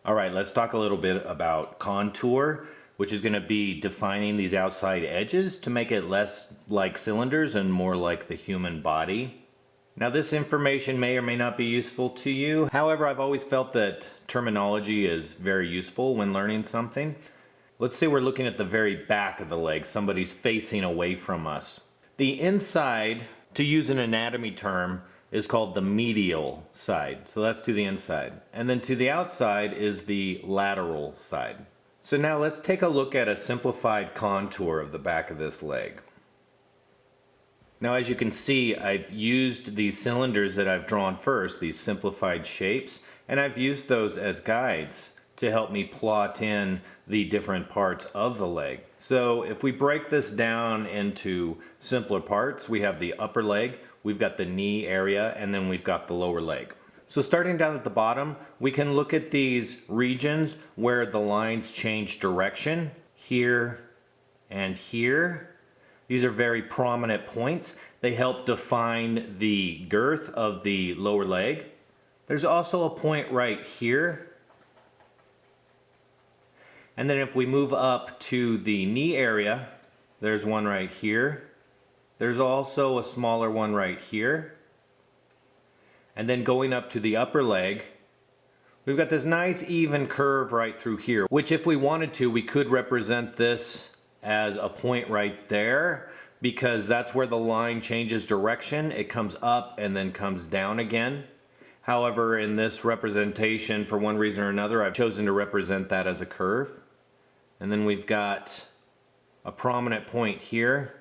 All right, let's talk a little bit about contour, which is going to be defining these outside edges to make it less like cylinders and more like the human body. Now, this information may or may not be useful to you. However, I've always felt that terminology is very useful when learning something. Let's say we're looking at the very back of the leg. Somebody's facing away from us. The inside, to use an anatomy term, is called the medial side. So that's to the inside. And then to the outside is the lateral side. So now let's take a look at a simplified contour of the back of this leg. Now, as you can see, I've used these cylinders that I've drawn first, these simplified shapes, and I've used those as guides to help me plot in the different parts of the leg. So if we break this down into simpler parts, we have the upper leg, we've got the knee area, and then we've got the lower leg. So starting down at the bottom, we can look at these regions where the lines change direction, here and here. These are very prominent points. They help define the girth of the lower leg. There's also a point right here. And then if we move up to the knee area, there's one right here. There's also a smaller one right here. And then going up to the upper leg, we've got this nice even curve right through here, which if we wanted to, we could represent this as a point right there, because that's where the line changes direction. It comes up and then comes down again. However, in this representation, for one reason or another, I've chosen to represent that as a curve. And then we've got a prominent point here.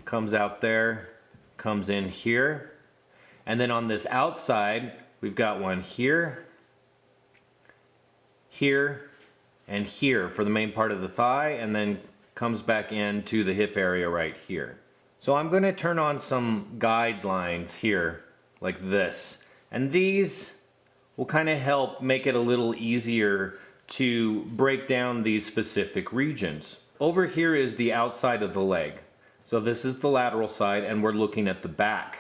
Comes out there, comes in here. And then on this outside, we've got one here, here, and here for the main part of the thigh, and then comes back into the hip area right here. So I'm going to turn on some guidelines here, like this. And these will kind of help make it a little easier to break down these specific regions. Over here is the outside of the leg. So this is the lateral side, and we're looking at the back.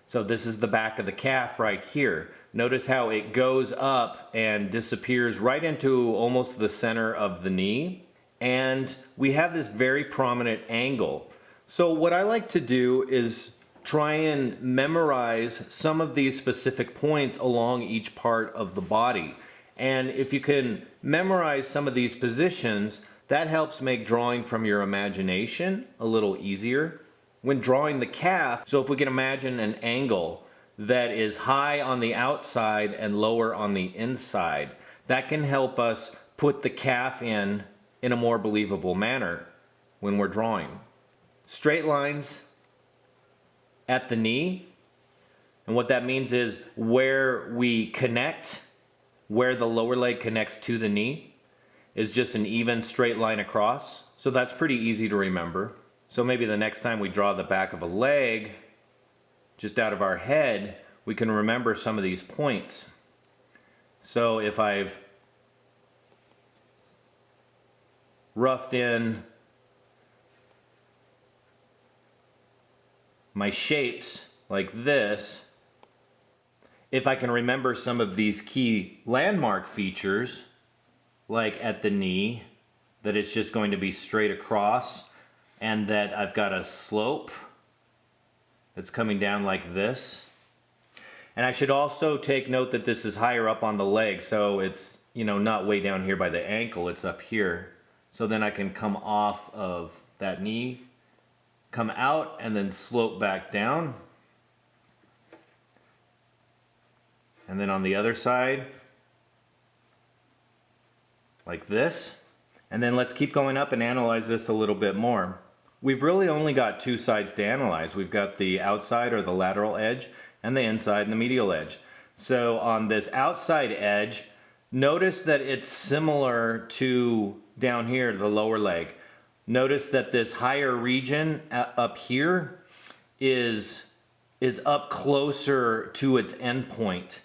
So this is the back of the calf right here. Notice how it goes up and disappears right into almost the center of the knee. And we have this very prominent angle. So what I like to do is try and memorize some of these specific points along each part of the body. And if you can memorize some of these positions, that helps make drawing from your imagination a little easier. When drawing the calf, so if we can imagine an angle that is high on the outside and lower on the inside, that can help us put the calf in a more believable manner when we're drawing. Straight lines at the knee, and what that means is where we connect, where the lower leg connects to the knee, is just an even straight line across. So that's pretty easy to remember. So maybe the next time we draw the back of a leg, just out of our head, we can remember some of these points. So if I've roughed in my shapes like this, if I can remember some of these key landmark features, like at the knee, that it's just going to be straight across, and that I've got a slope that's coming down like this. And I should also take note that this is higher up on the leg, so it's, not way down here by the ankle, it's up here. So then I can come off of that knee, come out, and then slope back down. And then on the other side, like this. And then let's keep going up and analyze this a little bit more. We've really only got two sides to analyze. We've got the outside or the lateral edge and the inside and the medial edge. So on this outside edge, notice that it's similar to down here, the lower leg. Notice that this higher region up here is up closer to its end point.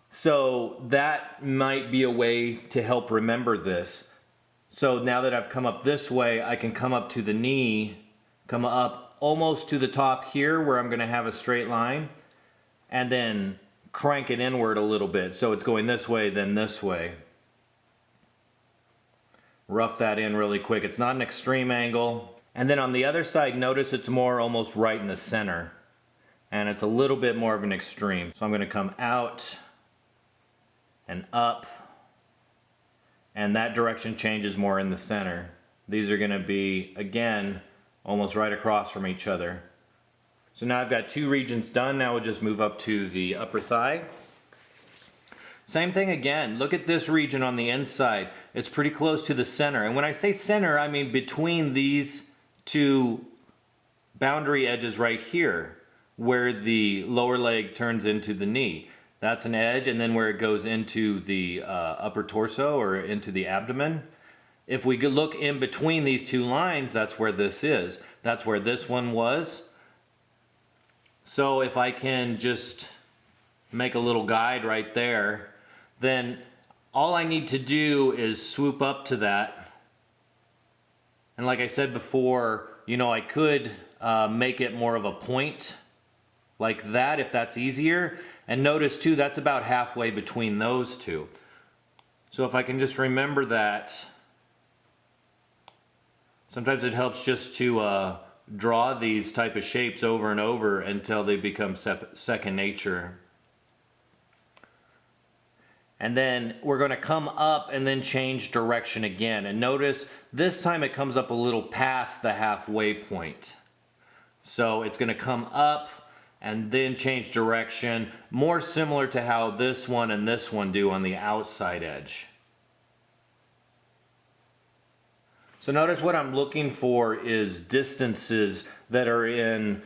So that might be a way to help remember this. So now that I've come up this way, I can come up to the knee, come up almost to the top here where I'm going to have a straight line, and then crank it inward a little bit. So it's going this way, then this way. Rough that in really quick. It's not an extreme angle. And then on the other side, notice it's more almost right in the center. And it's a little bit more of an extreme. So I'm going to come out and up. And that direction changes more in the center. These are going to be, again, almost right across from each other. So now I've got two regions done. Now we'll just move up to the upper thigh. Same thing again. Look at this region on the inside. It's pretty close to the center. And when I say center, I mean between these two boundary edges right here, where the lower leg turns into the knee. That's an edge, and then where it goes into the upper torso or into the abdomen. If we could look in between these two lines, that's where this is. That's where this one was. So if I can just make a little guide right there, then all I need to do is swoop up to that. And like I said before, you know, I could make it more of a point like that if that's easier. And notice too, that's about halfway between those two. So if I can just remember that, sometimes it helps just to draw these type of shapes over and over until they become second nature. And then we're going to come up and then change direction again. And notice this time it comes up a little past the halfway point. So it's going to come up and then change direction, more similar to how this one and this one do on the outside edge. So notice what I'm looking for is distances that are in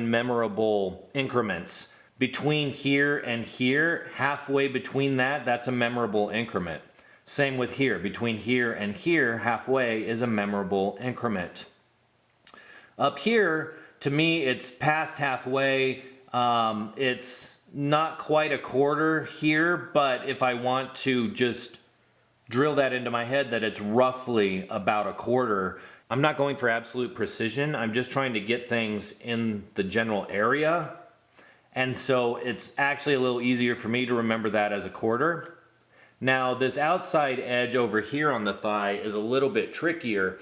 memorable increments. Between here and here, halfway between that, that's a memorable increment. Same with here. Between here and here, halfway is a memorable increment. Up here, to me, it's past halfway. It's not quite a quarter here, but if I want to just drill that into my head that it's roughly about a quarter, I'm not going for absolute precision. I'm just trying to get things in the general area. And so it's actually a little easier for me to remember that as a quarter. Now this outside edge over here on the thigh is a little bit trickier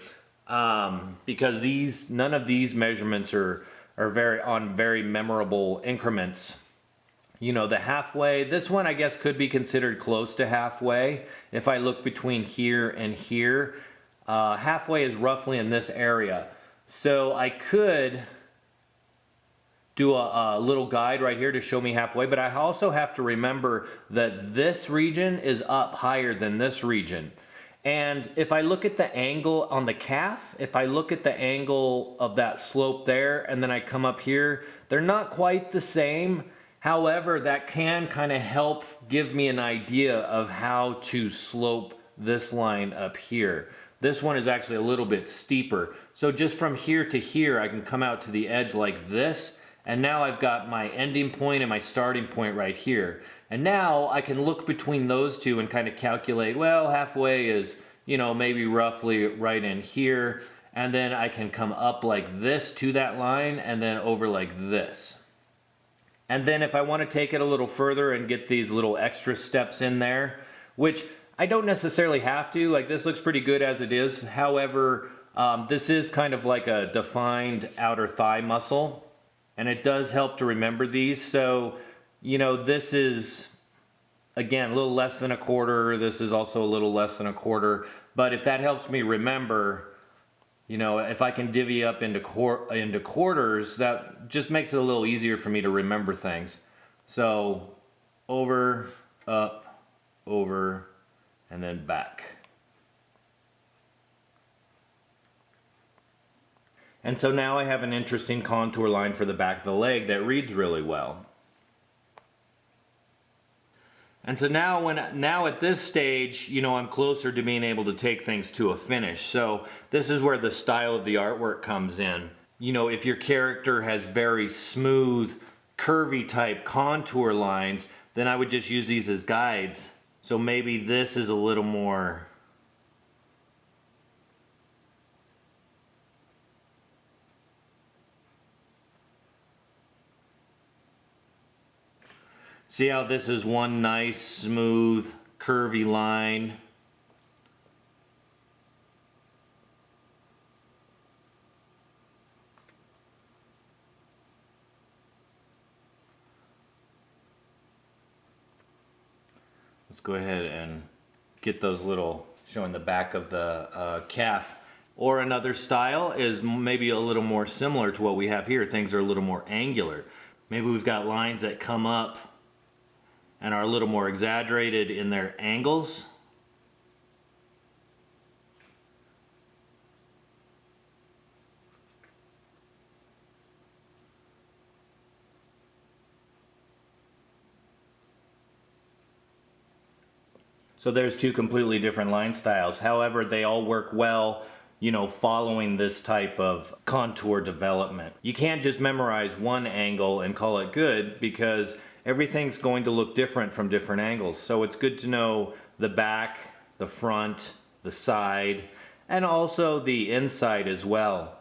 because none of these measurements are very memorable increments. You know, the halfway, this one I guess could be considered close to halfway. If I look between here and here, halfway is roughly in this area. So I could do a little guide right here to show me halfway, but I also have to remember that this region is up higher than this region. And if I look at the angle on the calf, if I look at the angle of that slope there, and then I come up here, they're not quite the same. However, that can kind of help give me an idea of how to slope this line up here. This one is actually a little bit steeper. So just from here to here, I can come out to the edge like this. And now I've got my ending point and my starting point right here. And now I can look between those two and kind of calculate, well, halfway is, you know, maybe roughly right in here. And then I can come up like this to that line and then over like this. And then if I want to take it a little further and get these little extra steps in there, which I don't necessarily have to, like this looks pretty good as it is. However, this is kind of like a defined outer thigh muscle. And it does help to remember these. So, you know, this is, again, a little less than a quarter. This is also a little less than a quarter. But if that helps me remember, you know, if I can divvy up into quarters, that just makes it a little easier for me to remember things. So, over, up, over, and then back. And so now I have an interesting contour line for the back of the leg that reads really well. And so now at this stage, you know, I'm closer to being able to take things to a finish. So this is where the style of the artwork comes in. You know, if your character has very smooth, curvy type contour lines, then I would just use these as guides. So maybe this is a little more See how this is one nice, smooth, curvy line? Let's go ahead and get those little, showing the back of the calf. Or another style is maybe a little more similar to what we have here. Things are a little more angular. Maybe we've got lines that come up and are a little more exaggerated in their angles. So there's two completely different line styles. However, they all work well, you know, following this type of contour development. You can't just memorize one angle and call it good, because everything's going to look different from different angles. So it's good to know the back, the front, the side, and also the inside as well.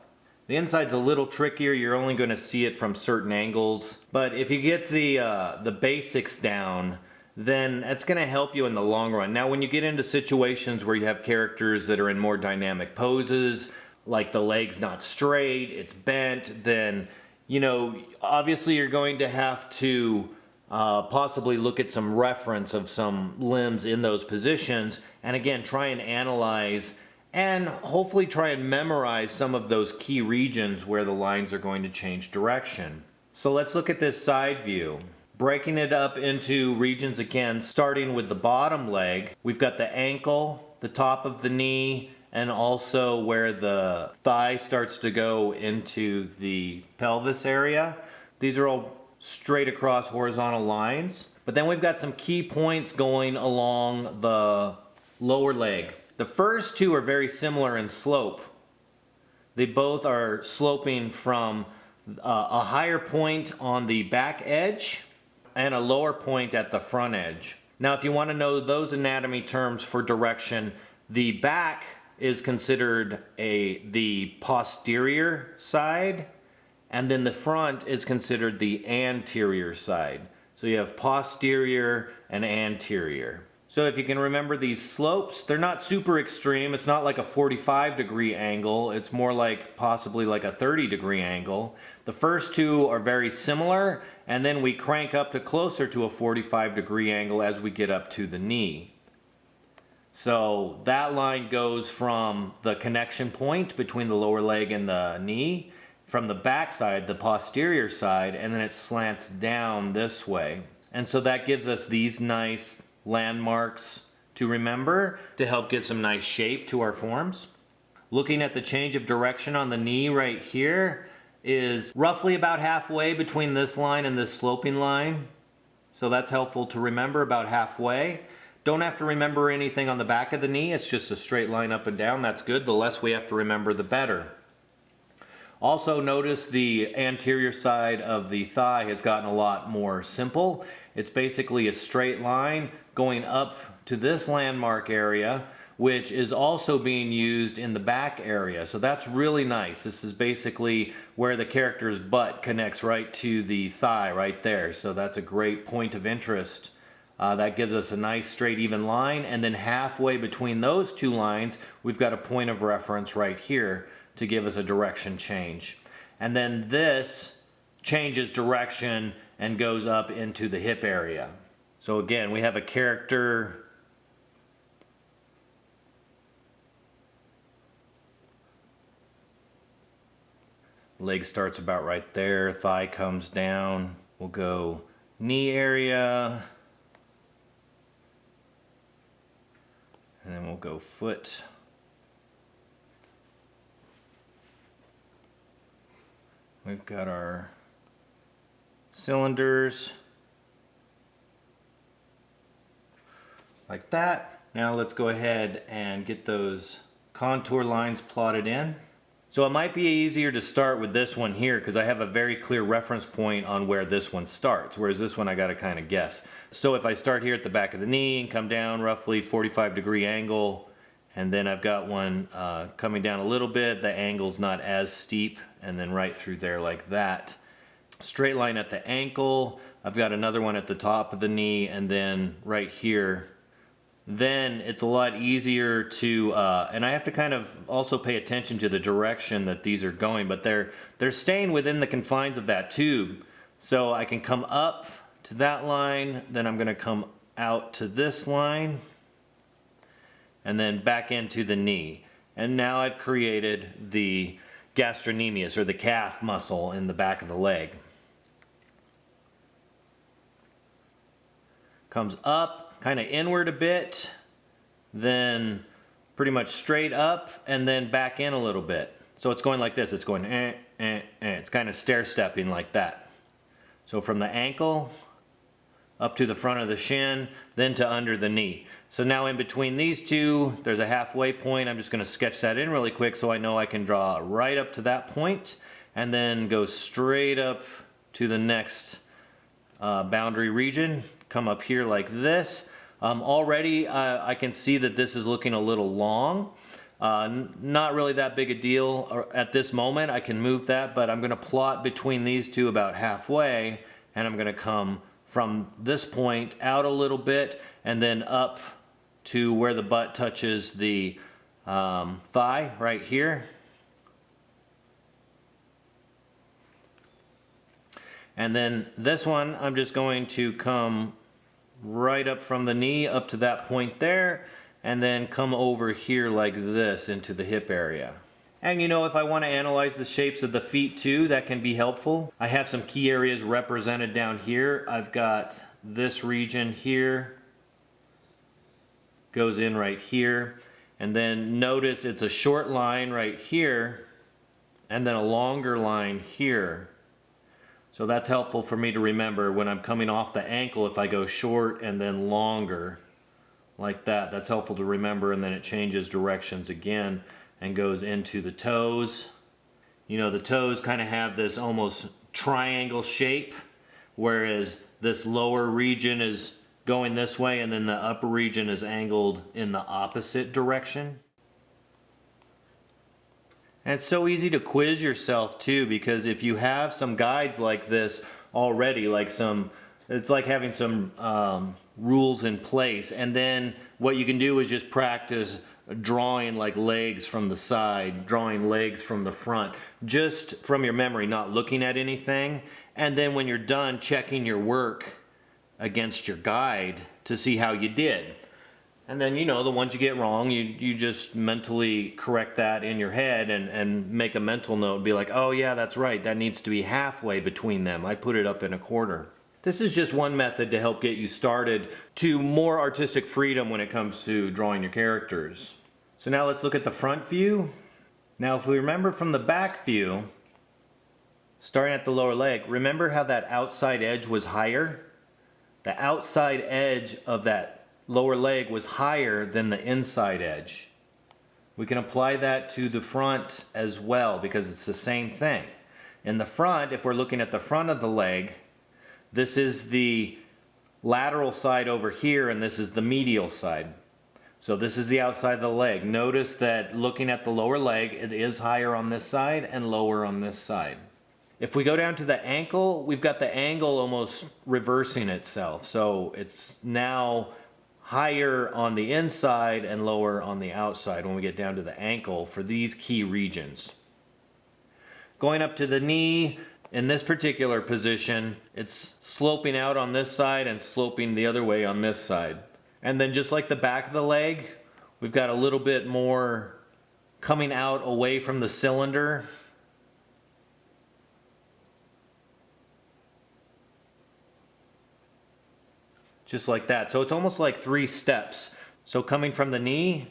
The inside's a little trickier. You're only going to see it from certain angles. But if you get the basics down, then it's going to help you in the long run. Now, when you get into situations where you have characters that are in more dynamic poses, like the leg's not straight, it's bent, then, you know, obviously you're going to have to possibly look at some reference of some limbs in those positions, and again, try and analyze and hopefully try and memorize some of those key regions where the lines are going to change direction. So let's look at this side view. Breaking it up into regions again, starting with the bottom leg, we've got the ankle, the top of the knee, and also where the thigh starts to go into the pelvis area. These are all straight across horizontal lines. But then we've got some key points going along the lower leg. The first two are very similar in slope. They both are sloping from a higher point on the back edge and a lower point at the front edge. Now, if you want to know those anatomy terms for direction, the back is considered the posterior side, and then the front is considered the anterior side. So you have posterior and anterior. So if you can remember these slopes, they're not super extreme. It's not like a 45-degree angle. It's more like possibly like a 30-degree angle. The first two are very similar, and then we crank up to closer to a 45-degree angle as we get up to the knee. So that line goes from the connection point between the lower leg and the knee, from the back side, the posterior side, and then it slants down this way. And so that gives us these nice landmarks to remember to help get some nice shape to our forms. Looking at the change of direction on the knee right here is roughly about halfway between this line and this sloping line. So that's helpful to remember, about halfway. Don't have to remember anything on the back of the knee. It's just a straight line up and down. That's good. The less we have to remember, the better. Also notice the anterior side of the thigh has gotten a lot more simple. It's basically a straight line going up to this landmark area, which is also being used in the back area. So that's really nice. This is basically where the character's butt connects right to the thigh right there. So that's a great point of interest. That gives us a nice straight even line, and then halfway between those two lines we've got a point of reference right here to give us a direction change. And then this changes direction and goes up into the hip area. So again, we have a character leg starts about right there, thigh comes down, we'll go knee area, and then we'll go foot. We've got our cylinders like that. Now let's go ahead and get those contour lines plotted in. So it might be easier to start with this one here because I have a very clear reference point on where this one starts, whereas this one I got to kind of guess. So if I start here at the back of the knee and come down roughly 45-degree angle, and then I've got one coming down a little bit, the angle's not as steep, and then right through there like that. straight line at the ankle. I've got another one at the top of the knee, and then right here. Then it's a lot easier to, and I have to kind of also pay attention to the direction that these are going, but they're staying within the confines of that tube. So I can come up to that line, then I'm going to come out to this line, and then back into the knee. And now I've created the gastrocnemius, or the calf muscle in the back of the leg. Comes up, kind of inward a bit, then pretty much straight up, and then back in a little bit. So it's going like this. It's going It's kind of stair-stepping like that. So from the ankle up to the front of the shin, then to under the knee. So now in between these two, there's a halfway point. I'm just going to sketch that in really quick so I know I can draw right up to that point, and then go straight up to the next boundary region. Come up here like this. Already I can see that this is looking a little long. Not really that big a deal at this moment. I can move that, but I'm going to plot between these two about halfway, and I'm going to come from this point out a little bit and then up to where the butt touches the thigh right here. And then this one, I'm just going to come right up from the knee up to that point there, and then come over here like this into the hip area. And you know, if I want to analyze the shapes of the feet too, that can be helpful. I have some key areas represented down here. I've got this region here, goes in right here, and then notice it's a short line right here, and then a longer line here. So that's helpful for me to remember when I'm coming off the ankle. If I go short and then longer like that, that's helpful to remember, and then it changes directions again and goes into the toes. You know, the toes kind of have this almost triangle shape, whereas this lower region is going this way and then the upper region is angled in the opposite direction. And it's so easy to quiz yourself too, because if you have some guides like this already, it's like having some rules in place, and then what you can do is just practice drawing like legs from the side, drawing legs from the front, just from your memory, not looking at anything, and then when you're done, checking your work against your guide to see how you did. And then, you know, the ones you get wrong, you just mentally correct that in your head and make a mental note and be like, oh yeah, that's right, that needs to be halfway between them. I put it up in a quarter. This is just one method to help get you started to more artistic freedom when it comes to drawing your characters. So now let's look at the front view. Now if we remember from the back view, starting at the lower leg, remember how that outside edge was higher? The outside edge of that lower leg was higher than the inside edge. We can apply that to the front as well because it's the same thing. In the front, if we're looking at the front of the leg, this is the lateral side over here and this is the medial side. So this is the outside of the leg. Notice that looking at the lower leg, it is higher on this side and lower on this side. If we go down to the ankle, we've got the angle almost reversing itself. So it's now higher on the inside and lower on the outside when we get down to the ankle for these key regions. Going up to the knee, in this particular position, it's sloping out on this side and sloping the other way on this side. And then just like the back of the leg, we've got a little bit more coming out away from the cylinder. Just like that. So it's almost like 3 steps. So coming from the knee,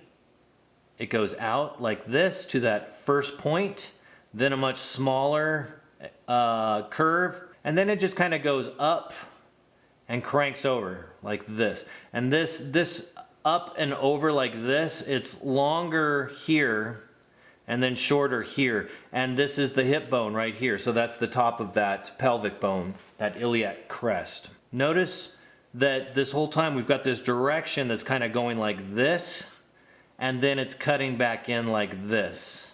it goes out like this to that first point, then a much smaller curve, and then it just kind of goes up and cranks over like this. And this up and over like this, it's longer here and then shorter here. And this is the hip bone right here. So that's the top of that pelvic bone, that iliac crest. Notice that this whole time we've got this direction that's kind of going like this, and then it's cutting back in like this.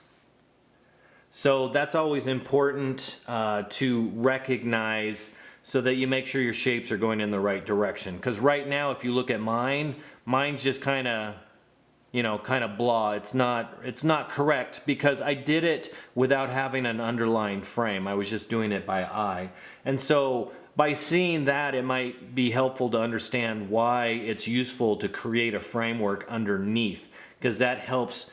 So that's always important to recognize so that you make sure your shapes are going in the right direction. Because right now, if you look at mine's just kind of, you know, kind of blah. It's not correct because I did it without having an underlined frame. I was just doing it by eye. And so by seeing that, it might be helpful to understand why it's useful to create a framework underneath, because that helps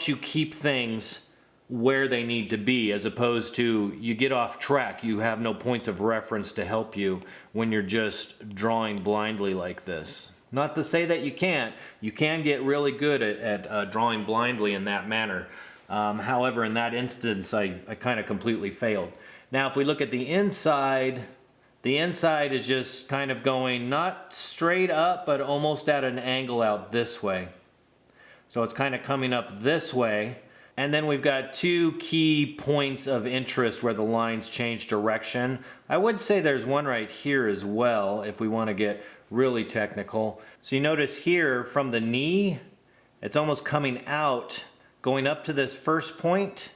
you keep things where they need to be, as opposed to you get off track, you have no points of reference to help you when you're just drawing blindly like this. Not to say that you can't. You can get really good at drawing blindly in that manner. However, in that instance, I kind of completely failed. Now, if we look at the inside is just kind of going not straight up, but almost at an angle out this way. So it's kind of coming up this way. And then we've got two key points of interest where the lines change direction. I would say there's one right here as well if we want to get really technical. So you notice here from the knee, it's almost coming out, going up to this first point,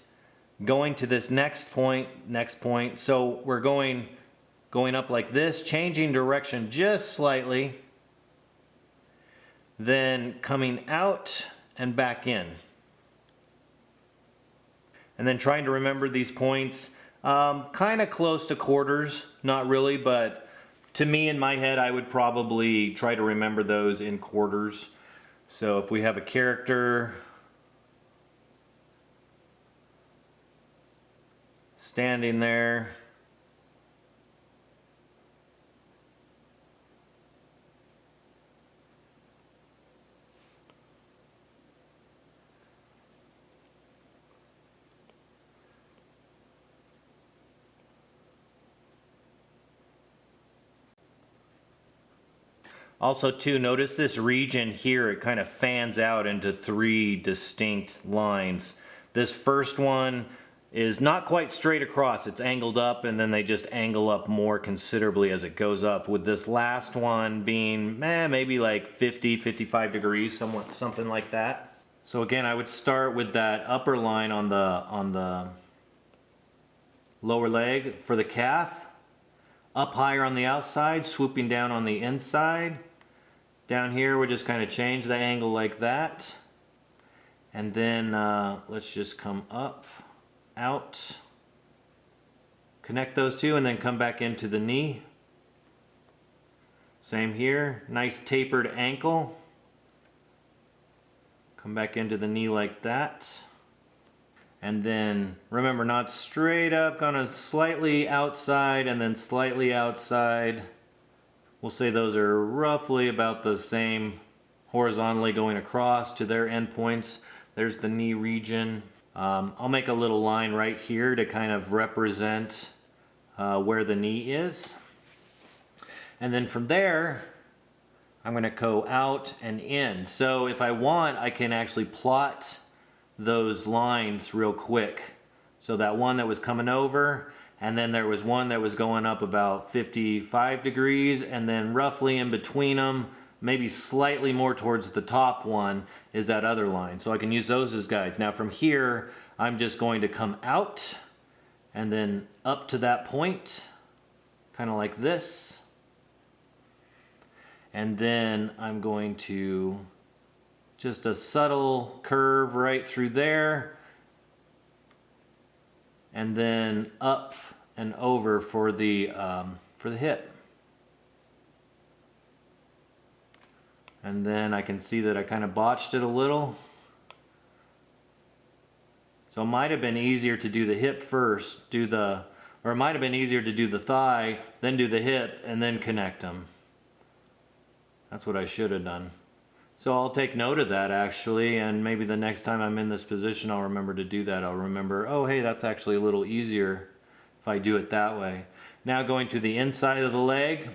going to this next point. So we're going up like this, changing direction just slightly, then coming out and back in. And then trying to remember these points, kind of close to quarters, not really, but to me in my head I would probably try to remember those in quarters. So if we have a character standing there, also too, notice this region here, it kind of fans out into three distinct lines. This first one is not quite straight across, it's angled up, and then they just angle up more considerably as it goes up, with this last one being maybe like 50-55 degrees, something like that. So again, I would start with that upper line on the lower leg for the calf, up higher on the outside, swooping down on the inside. Down here we just kind of change the angle like that, and then let's just come up, out, connect those two, and then come back into the knee. Same here, nice tapered ankle, come back into the knee like that, and then remember, not straight up, gonna slightly outside and then slightly outside. We'll say those are roughly about the same horizontally going across to their endpoints. There's the knee region. I'll make a little line right here to kind of represent where the knee is. And then from there, I'm going to go out and in. So if I want, I can actually plot those lines real quick. So that one that was coming over, and then there was one that was going up about 55 degrees, and then roughly in between them, maybe slightly more towards the top one, is that other line. So I can use those as guides. Now from here, I'm just going to come out and then up to that point, kind of like this. And then I'm going to just a subtle curve right through there, and then up and over for the hip. And then I can see that I kind of botched it a little. So it might have been easier to do the hip first, or it might have been easier to do the thigh, then do the hip, and then connect them. That's what I should have done. So I'll take note of that actually, and maybe the next time I'm in this position I'll remember to do that. I'll remember, oh hey, that's actually a little easier if I do it that way. Now going to the inside of the leg.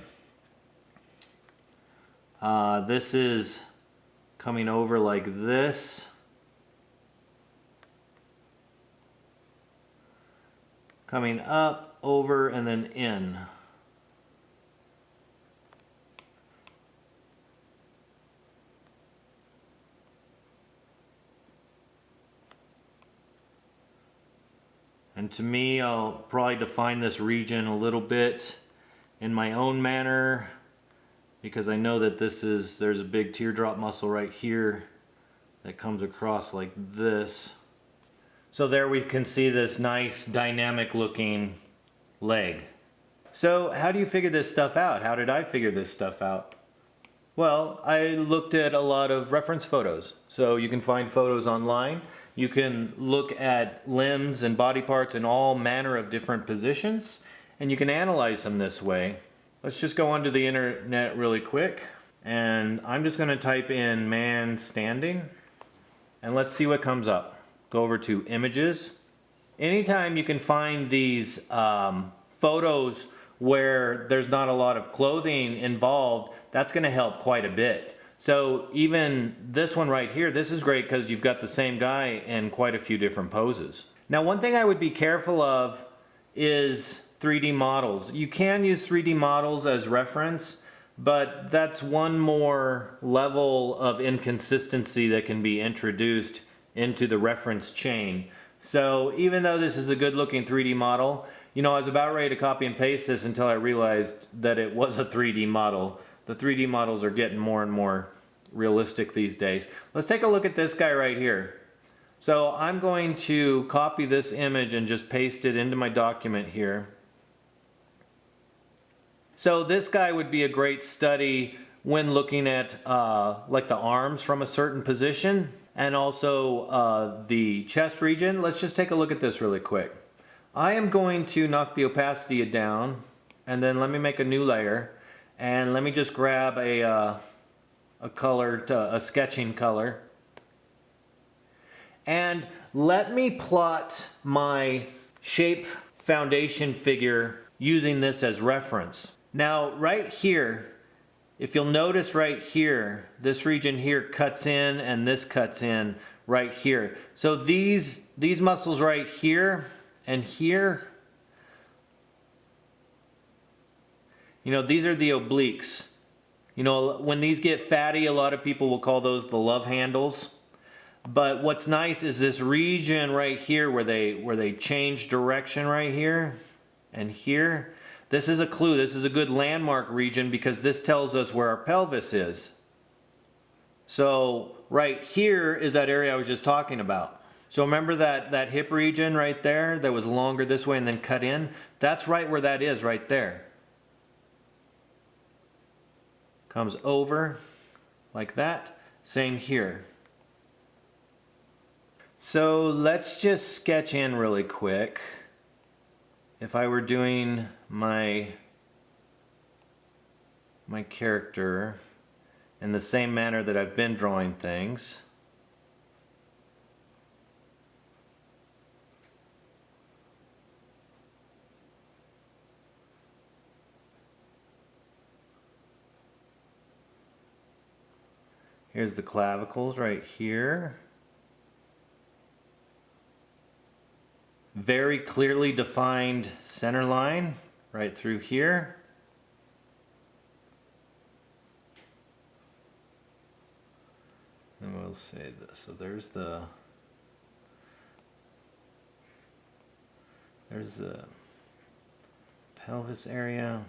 This is coming over like this. Coming up, over, and then in. And to me, I'll probably define this region a little bit in my own manner, because I know that there's a big teardrop muscle right here that comes across like this. So there we can see this nice dynamic looking leg. So how do you figure this stuff out? How did I figure this stuff out? Well, I looked at a lot of reference photos. So you can find photos online. You can look at limbs and body parts in all manner of different positions, and you can analyze them this way. Let's just go onto the internet really quick, and I'm just going to type in man standing, and let's see what comes up. Go over to images. Anytime you can find these photos where there's not a lot of clothing involved, that's going to help quite a bit. So even this one right here, this is great because you've got the same guy in quite a few different poses. Now, one thing I would be careful of is 3D models. You can use 3D models as reference, but that's one more level of inconsistency that can be introduced into the reference chain. So even though this is a good looking 3D model, you know, I was about ready to copy and paste this until I realized that it was a 3D model. The 3D models are getting more and more realistic these days. Let's take a look at this guy right here. So I'm going to copy this image and just paste it into my document here. So this guy would be a great study when looking at like the arms from a certain position, and also the chest region. Let's just take a look at this really quick. I am going to knock the opacity down, and then let me make a new layer, and let me just grab a color, a sketching color, and let me plot my shape foundation figure using this as reference. Now right here, if you'll notice right here, this region here cuts in and this cuts in right here. So these muscles right here and here, you know, these are the obliques. You know, when these get fatty, a lot of people will call those the love handles. But what's nice is this region right here where they change direction right here and here. This is a clue. This is a good landmark region because this tells us where our pelvis is. So right here is that area I was just talking about. So remember that hip region right there that was longer this way and then cut in? That's right where that is right there. Comes over like that. Same here. So let's just sketch in really quick. If I were doing my character in the same manner that I've been drawing things. Here's the clavicles right here. Very clearly defined center line right through here. And we'll say this. So there's the pelvis area.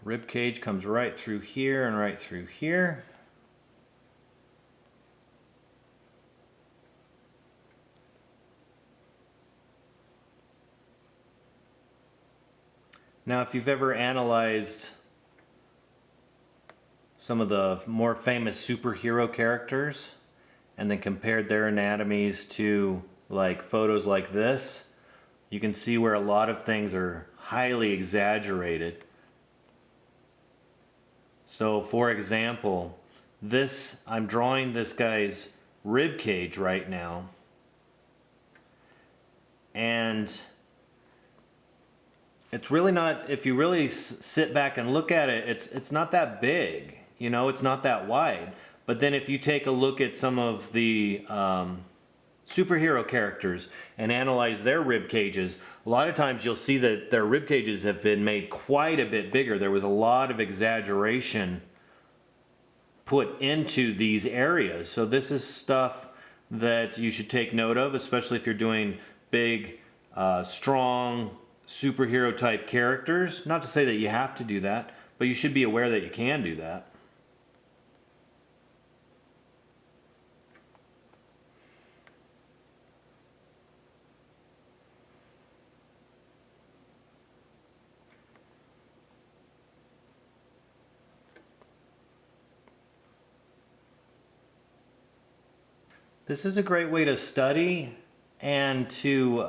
Rib cage comes right through here and right through here. Now, if you've ever analyzed some of the more famous superhero characters and then compared their anatomies to like photos like this, you can see where a lot of things are highly exaggerated. So for example, I'm drawing this guy's rib cage right now, and it's really not, if you really sit back and look at it, it's not that big, you know, it's not that wide. But then if you take a look at some of the superhero characters and analyze their rib cages, a lot of times you'll see that their rib cages have been made quite a bit bigger. There was a lot of exaggeration put into these areas. So this is stuff that you should take note of, especially if you're doing big, strong, superhero type characters. Not to say that you have to do that, but you should be aware that you can do that. This is a great way to study and to,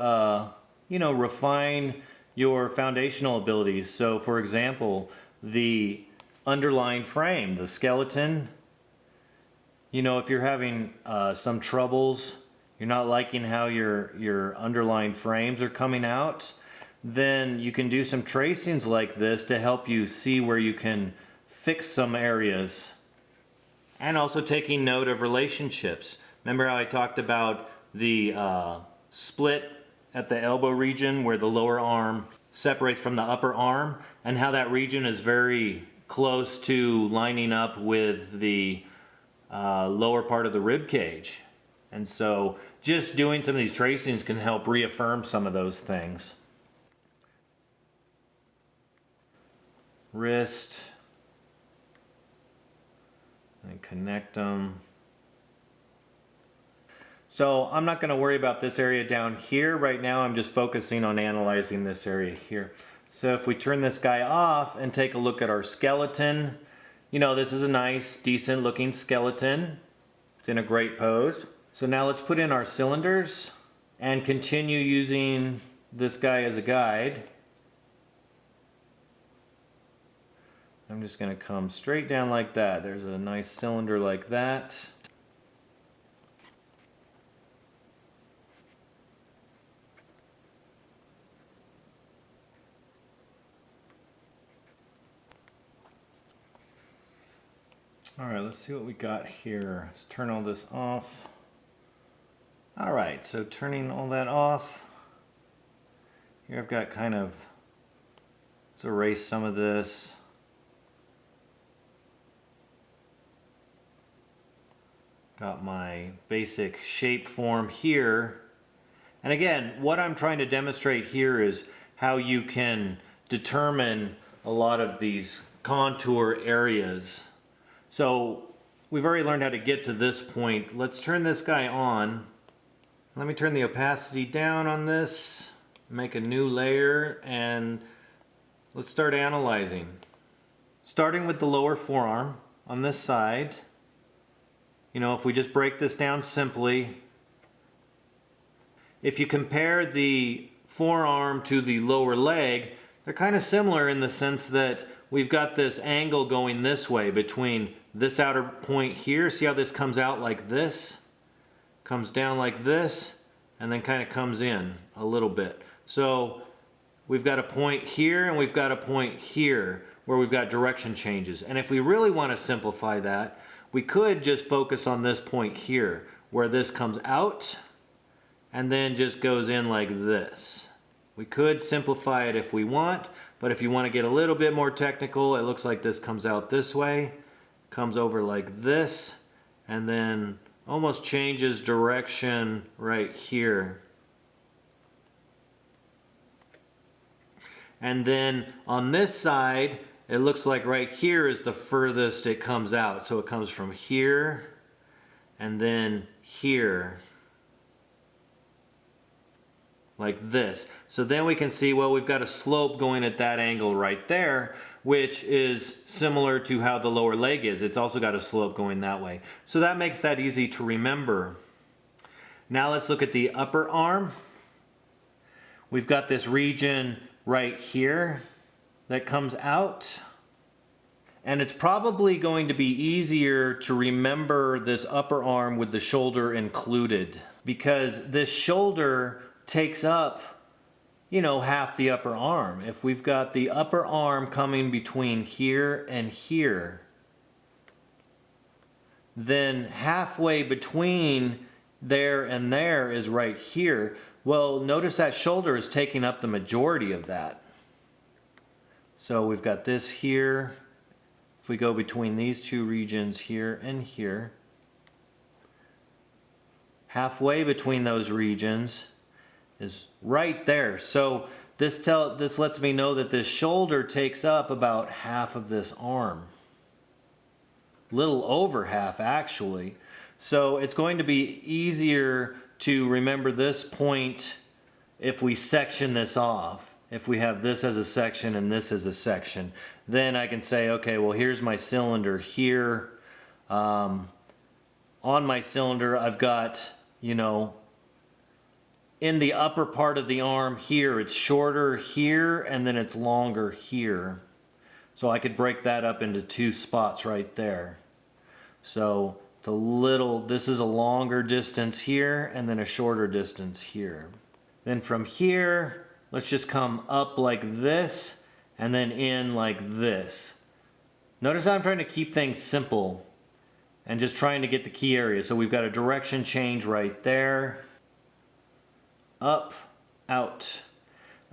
refine your foundational abilities. So for example, the underlying frame, the skeleton, if you're having some troubles, you're not liking how your underlying frames are coming out, then you can do some tracings like this to help you see where you can fix some areas. And also taking note of relationships. Remember how I talked about the split at the elbow region where the lower arm separates from the upper arm, and how that region is very close to lining up with the lower part of the rib cage. And so just doing some of these tracings can help reaffirm some of those things. Wrist, and connect them. So I'm not going to worry about this area down here right now. I'm just focusing on analyzing this area here. So if we turn this guy off and take a look at our skeleton, this is a nice, decent looking skeleton. It's in a great pose. So now let's put in our cylinders and continue using this guy as a guide. I'm just going to come straight down like that. There's a nice cylinder like that. Alright, let's see what we got here. Let's turn all this off. Alright, so turning all that off. Here I've got let's erase some of this. Got my basic shape form here. And again, what I'm trying to demonstrate here is how you can determine a lot of these contour areas. So we've already learned how to get to this point. Let's turn this guy on. Let me turn the opacity down on this, make a new layer, and let's start analyzing. Starting with the lower forearm on this side. If we just break this down simply, if you compare the forearm to the lower leg, they're kind of similar in the sense that we've got this angle going this way between this outer point here. See how this comes out like this? Comes down like this, and then kind of comes in a little bit. So we've got a point here and we've got a point here where we've got direction changes. And if we really want to simplify that, we could just focus on this point here where this comes out and then just goes in like this. We could simplify it if we want, but if you want to get a little bit more technical, it looks like this comes out this way, comes over like this, and then almost changes direction right here. And then on this side, it looks like right here is the furthest it comes out. So it comes from here and then here. Like this. So then we can see, well, we've got a slope going at that angle right there, which is similar to how the lower leg is. It's also got a slope going that way. So that makes that easy to remember. Now let's look at the upper arm. We've got this region right here that comes out. And it's probably going to be easier to remember this upper arm with the shoulder included, because this shoulder takes up, half the upper arm. If we've got the upper arm coming between here and here, then halfway between there and there is right here. Well, notice that shoulder is taking up the majority of that. So we've got this here. If we go between these two regions here and here, halfway between those regions, is right there. So this lets me know that this shoulder takes up about half of this arm. Little over half actually. So it's going to be easier to remember this point if we section this off. If we have this as a section and this as a section, then I can say, okay, well here's my cylinder here. On my cylinder I've got, you know, in the upper part of the arm here, it's shorter here and then it's longer here. So I could break that up into two spots right there. So it's a little, this is a longer distance here and then a shorter distance here. Then from here, let's just come up like this and then in like this. Notice how I'm trying to keep things simple and just trying to get the key areas. So we've got a direction change right there. Up, out.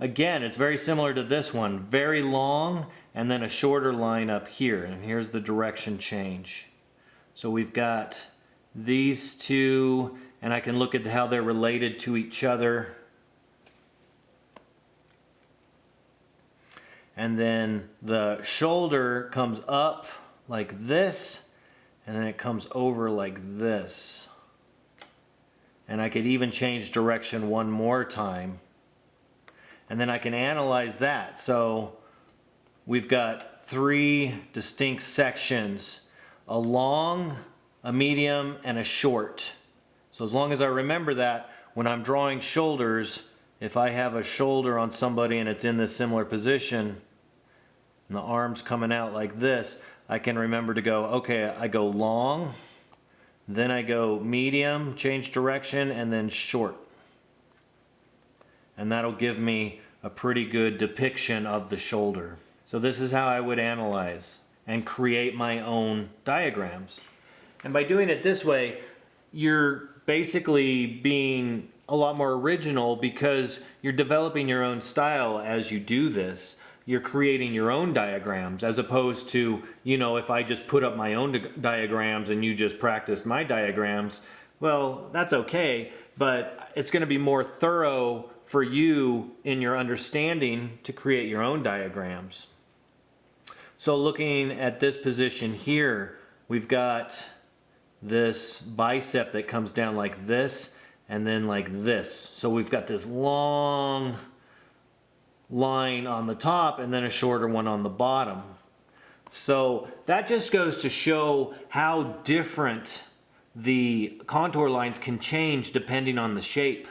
Again, it's very similar to this one. Very long and then a shorter line up here. And here's the direction change. So we've got these two, and I can look at how they're related to each other. And then the shoulder comes up like this, and then it comes over like this. And I could even change direction one more time. And then I can analyze that. So we've got three distinct sections: a long, a medium, and a short. So as long as I remember that, when I'm drawing shoulders, if I have a shoulder on somebody and it's in this similar position, and the arm's coming out like this, I can remember to go, okay, I go long, then I go medium, change direction, and then short. And that'll give me a pretty good depiction of the shoulder. So this is how I would analyze and create my own diagrams. And by doing it this way, you're basically being a lot more original because you're developing your own style as you do this. You're creating your own diagrams as opposed to, you know, if I just put up my own diagrams and you just practiced my diagrams, well, that's okay, but it's going to be more thorough for you in your understanding to create your own diagrams. So looking at this position here, we've got this bicep that comes down like this and then like this. So we've got this long line on the top and then a shorter one on the bottom. So that just goes to show how different the contour lines can change depending on the shape.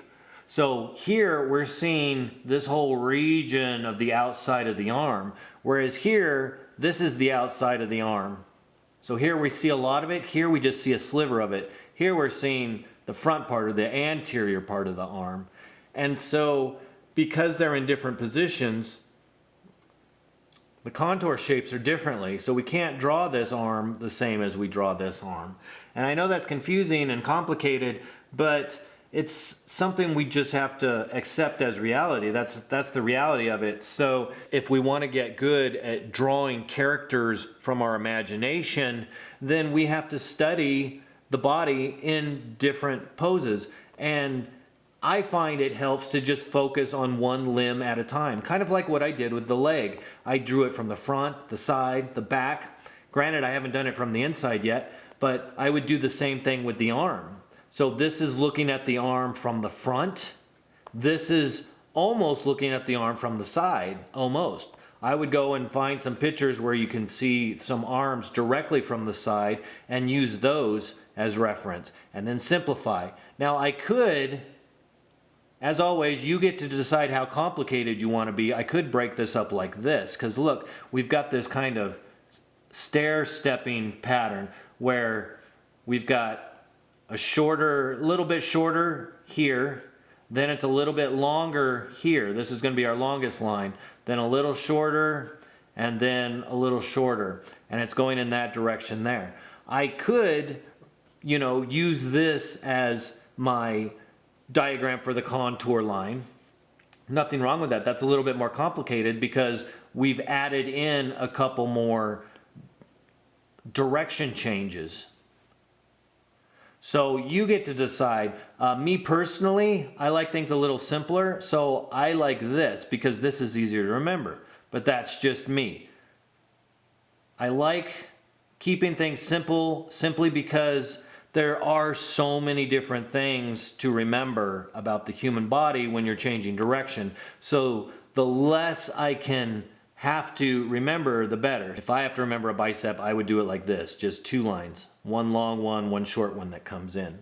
So here we're seeing this whole region of the outside of the arm, whereas here this is the outside of the arm. So here we see a lot of it, here we just see a sliver of it. Here we're seeing the front part or the anterior part of the arm. And so because they're in different positions, the contour shapes are differently. So we can't draw this arm the same as we draw this arm. And I know that's confusing and complicated, but it's something we just have to accept as reality. That's the reality of it. So if we want to get good at drawing characters from our imagination, then we have to study the body in different poses. And I find it helps to just focus on one limb at a time, kind of like what I did with the leg. I drew it from the front, the side, the back. Granted, I haven't done it from the inside yet, but I would do the same thing with the arm. So this is looking at the arm from the front. This is almost looking at the arm from the side, almost. I would go and find some pictures where you can see some arms directly from the side and use those as reference and then simplify. Now I could, as always, you get to decide how complicated you want to be. I could break this up like this because look, we've got this kind of stair-stepping pattern where we've got a shorter, little bit shorter here, then it's a little bit longer here. This is going to be our longest line. Then a little shorter, and then a little shorter. And it's going in that direction there. I could, you know, use this as my diagram for the contour line. Nothing wrong with that. That's a little bit more complicated because we've added in a couple more direction changes. So you get to decide. Me personally, I like things a little simpler, so I like this because this is easier to remember. But that's just me. I like keeping things simple simply because there are so many different things to remember about the human body when you're changing direction. So the less I can have to remember, the better. If I have to remember a bicep, I would do it like this, just 2 lines. One long one short one that comes in.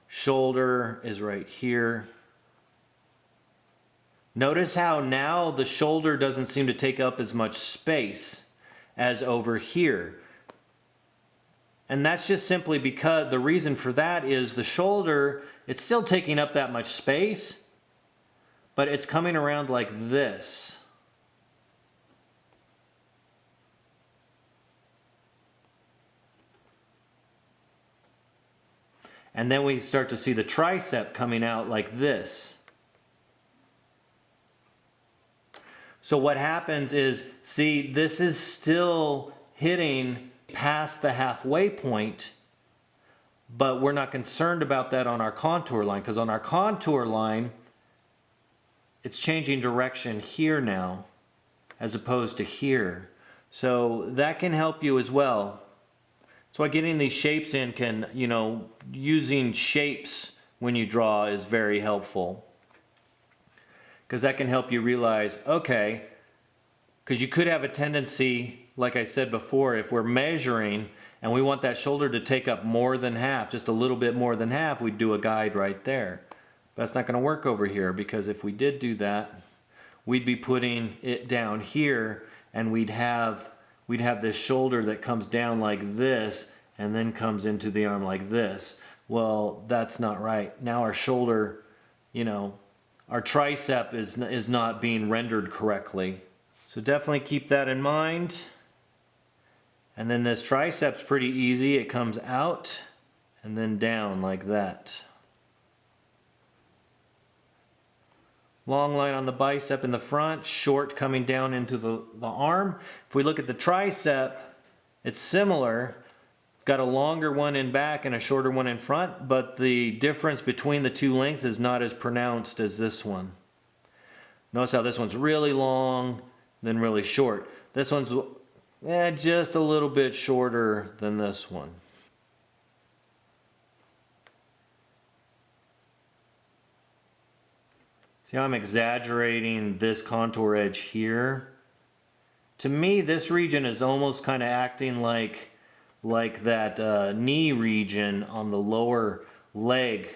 Shoulder is right here. Notice how now the shoulder doesn't seem to take up as much space as over here. And that's just simply because the reason for that is the shoulder, it's still taking up that much space, but it's coming around like this. And then we start to see the tricep coming out like this. So what happens is, see, this is still hitting past the halfway point, but we're not concerned about that on our contour line, because on our contour line, it's changing direction here now, as opposed to here. So that can help you as well. That's why getting these shapes in can, using shapes when you draw is very helpful. Because that can help you realize, okay, because you could have a tendency, like I said before, if we're measuring and we want that shoulder to take up more than half, just a little bit more than half, we'd do a guide right there. But that's not going to work over here, because if we did do that, we'd be putting it down here, and we'd have this shoulder that comes down like this and then comes into the arm like this. Well, that's not right. Now our shoulder, our tricep is not being rendered correctly. So definitely keep that in mind. And then this tricep's pretty easy. It comes out and then down like that. Long line on the bicep in the front, short coming down into the arm. If we look at the tricep, it's similar. Got a longer one in back and a shorter one in front, but the difference between the 2 lengths is not as pronounced as this one. Notice how this one's really long, then really short. This one's just a little bit shorter than this one. See how I'm exaggerating this contour edge here? To me, this region is almost kind of acting like that knee region on the lower leg,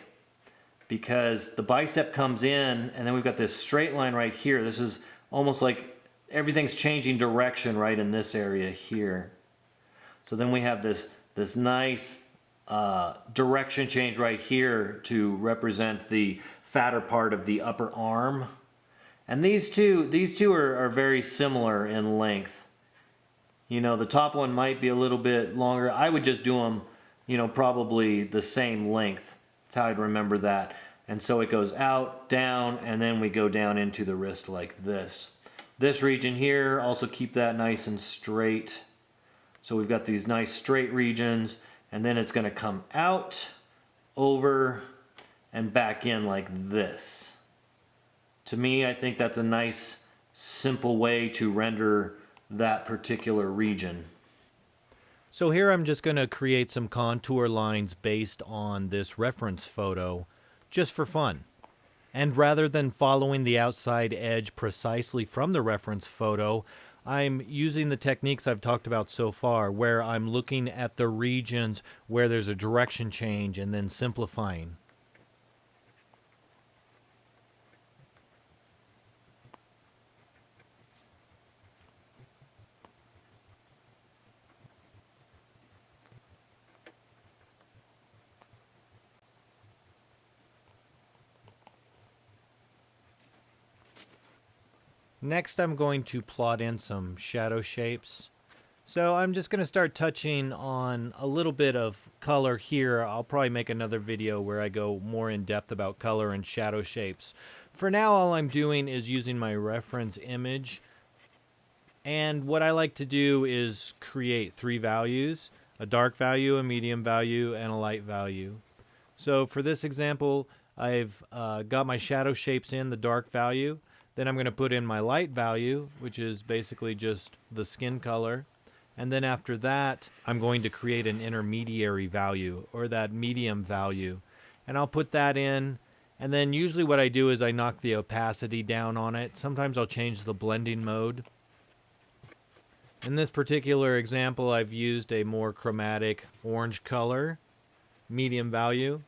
because the bicep comes in and then we've got this straight line right here. This is almost like everything's changing direction right in this area here. So then we have this nice direction change right here to represent the fatter part of the upper arm. And these two are very similar in length. The top one might be a little bit longer. I would just do them, probably the same length. That's how I'd remember that. And so it goes out, down, and then we go down into the wrist like this. This region here, also keep that nice and straight. So we've got these nice straight regions, and then it's going to come out, over, and back in like this. To me, I think that's a nice, simple way to render that particular region. So here I'm just going to create some contour lines based on this reference photo, just for fun. And rather than following the outside edge precisely from the reference photo, I'm using the techniques I've talked about so far, where I'm looking at the regions where there's a direction change and then simplifying. Next, I'm going to plot in some shadow shapes. So I'm just going to start touching on a little bit of color here. I'll probably make another video where I go more in depth about color and shadow shapes. For now, all I'm doing is using my reference image. And what I like to do is create 3 values, a dark value, a medium value, and a light value. So for this example, I've got my shadow shapes in the dark value. Then I'm going to put in my light value, which is basically just the skin color. And then after that, I'm going to create an intermediary value, or that medium value. And I'll put that in. And then usually what I do is I knock the opacity down on it. Sometimes I'll change the blending mode. In this particular example, I've used a more chromatic orange color, medium value.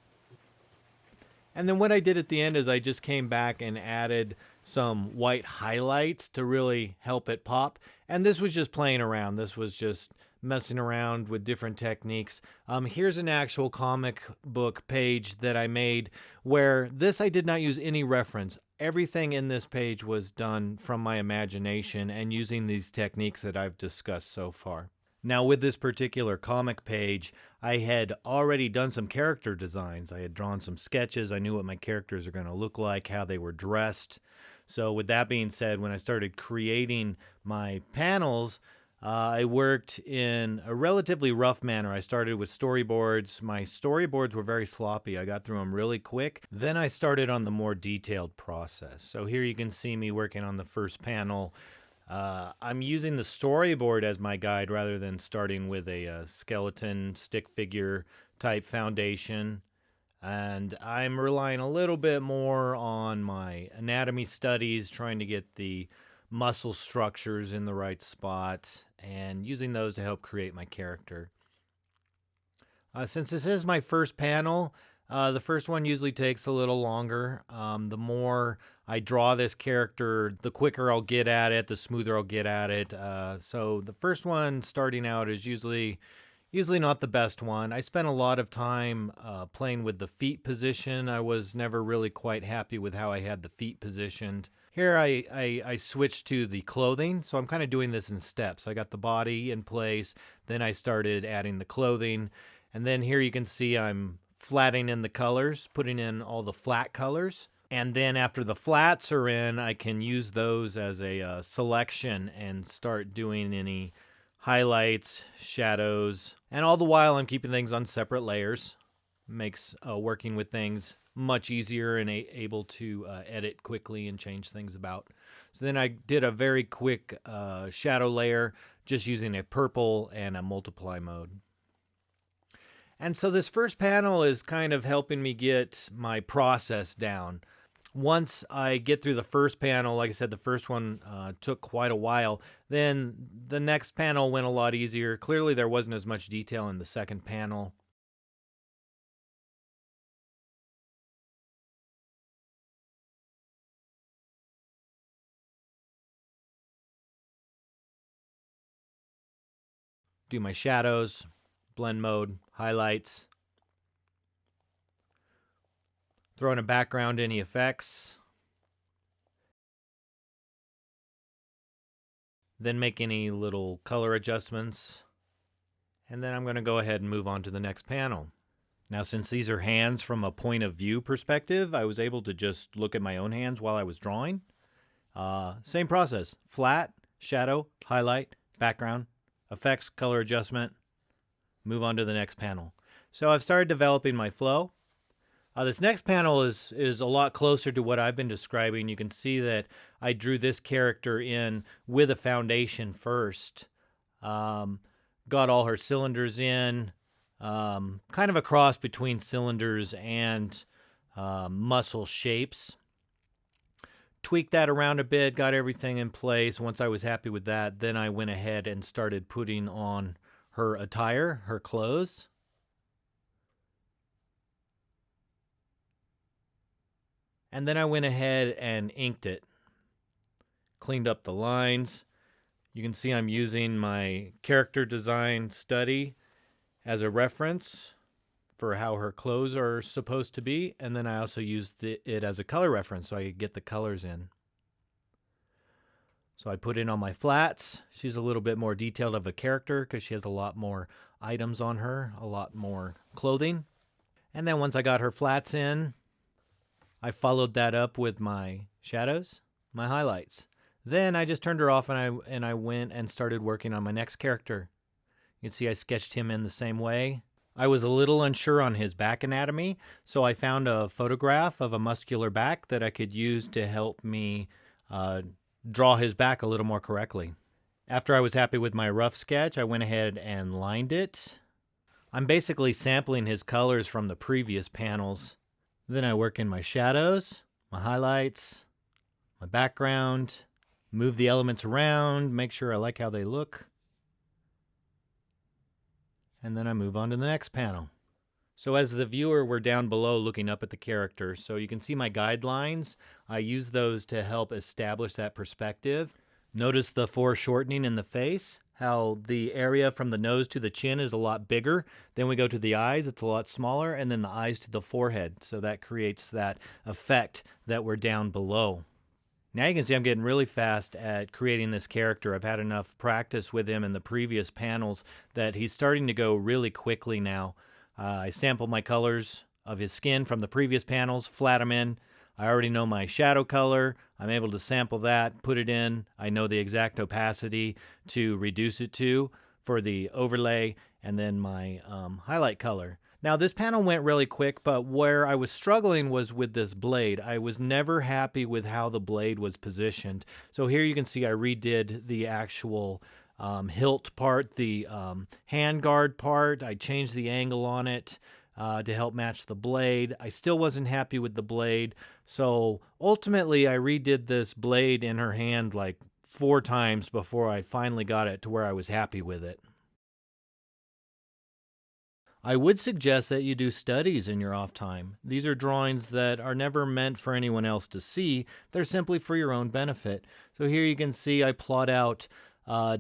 And then what I did at the end is I just came back and added some white highlights to really help it pop. And this was just playing around. This was just messing around with different techniques. Here's an actual comic book page that I made where this I did not use any reference. Everything in this page was done from my imagination and using these techniques that I've discussed so far. Now with this particular comic page, I had already done some character designs. I had drawn some sketches. I knew what my characters are going to look like, how they were dressed. So with that being said, when I started creating my panels, I worked in a relatively rough manner. I started with storyboards. My storyboards were very sloppy. I got through them really quick. Then I started on the more detailed process. So here you can see me working on the first panel. I'm using the storyboard as my guide rather than starting with a skeleton stick figure type foundation. And I'm relying a little bit more on my anatomy studies, trying to get the muscle structures in the right spot and using those to help create my character. Since this is my first panel, the first one usually takes a little longer. The more I draw this character, the quicker I'll get at it, the smoother I'll get at it. So the first one starting out is usually not the best one. I spent a lot of time playing with the feet position. I was never really quite happy with how I had the feet positioned. Here I switched to the clothing, so I'm kind of doing this in steps. I got the body in place, then I started adding the clothing, and then here you can see I'm flatting in the colors, putting in all the flat colors. And then after the flats are in, I can use those as a selection and start doing any highlights, shadows, and all the while I'm keeping things on separate layers. Makes working with things much easier and able to edit quickly and change things about. So then I did a very quick shadow layer just using a purple and a multiply mode. And so this first panel is kind of helping me get my process down. Once I get through the first panel, like I said, the first one took quite a while, then the next panel went a lot easier. Clearly there wasn't as much detail in the second panel. Do my shadows, blend mode, highlights. Throw in a background, any effects. Then make any little color adjustments. And then I'm going to go ahead and move on to the next panel. Now, since these are hands from a point of view perspective, I was able to just look at my own hands while I was drawing. Same process. Flat, shadow, highlight, background, effects, color adjustment. Move on to the next panel. So I've started developing my flow. This next panel is a lot closer to what I've been describing. You can see that I drew this character in with a foundation first. Got all her cylinders in, kind of a cross between cylinders and muscle shapes. Tweaked that around a bit, got everything in place. Once I was happy with that, then I went ahead and started putting on her attire, her clothes. And then I went ahead and inked it. Cleaned up the lines. You can see I'm using my character design study as a reference for how her clothes are supposed to be. And then I also used it as a color reference so I could get the colors in. So I put in on my flats. She's a little bit more detailed of a character because she has a lot more items on her, a lot more clothing. And then once I got her flats in, I followed that up with my shadows, my highlights. Then I just turned her off and I went and started working on my next character. You can see I sketched him in the same way. I was a little unsure on his back anatomy, so I found a photograph of a muscular back that I could use to help me draw his back a little more correctly. After I was happy with my rough sketch, I went ahead and lined it. I'm basically sampling his colors from the previous panels. Then I work in my shadows, my highlights, my background, move the elements around, make sure I like how they look. And then I move on to the next panel. So as the viewer, we're down below looking up at the character. So you can see my guidelines. I use those to help establish that perspective. Notice the foreshortening in the face, how the area from the nose to the chin is a lot bigger. Then we go to the eyes, it's a lot smaller, and then the eyes to the forehead. So that creates that effect that we're down below. Now you can see I'm getting really fast at creating this character. I've had enough practice with him in the previous panels that he's starting to go really quickly now. I sampled my colors of his skin from the previous panels, flat them in. I already know my shadow color. I'm able to sample that, put it in. I know the exact opacity to reduce it to for the overlay, and then my highlight color. Now this panel went really quick, but where I was struggling was with this blade. I was never happy with how the blade was positioned. So here you can see I redid the actual hilt part, the hand guard part. I changed the angle on it to help match the blade. I still wasn't happy with the blade. So ultimately I redid this blade in her hand like 4 times before I finally got it to where I was happy with it. I would suggest that you do studies in your off time. These are drawings that are never meant for anyone else to see. They're simply for your own benefit. So here you can see I plot out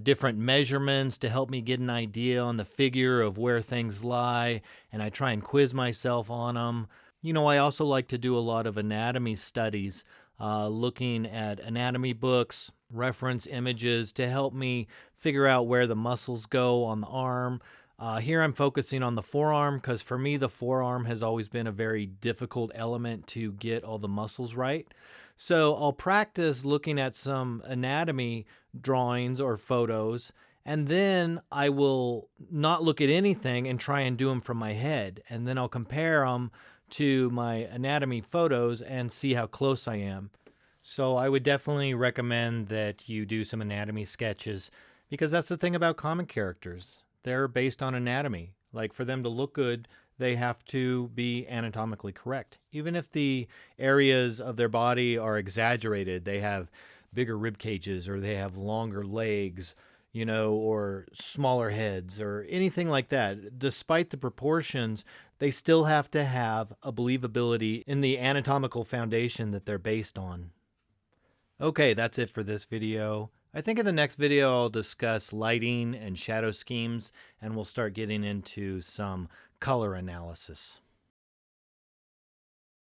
different measurements to help me get an idea on the figure of where things lie, and I try and quiz myself on them. You know, I also like to do a lot of anatomy studies, looking at anatomy books, reference images to help me figure out where the muscles go on the arm. Here I'm focusing on the forearm because for me the forearm has always been a very difficult element to get all the muscles right. So I'll practice looking at some anatomy drawings or photos, and then I will not look at anything and try and do them from my head. And then I'll compare them to my anatomy photos and see how close I am. So I would definitely recommend that you do some anatomy sketches because that's the thing about comic characters. They're based on anatomy. Like for them to look good, they have to be anatomically correct. Even if the areas of their body are exaggerated, they have bigger rib cages or they have longer legs, you know, or smaller heads or anything like that. Despite the proportions, they still have to have a believability in the anatomical foundation that they're based on. Okay, that's it for this video. I think in the next video I'll discuss lighting and shadow schemes, and we'll start getting into some color analysis.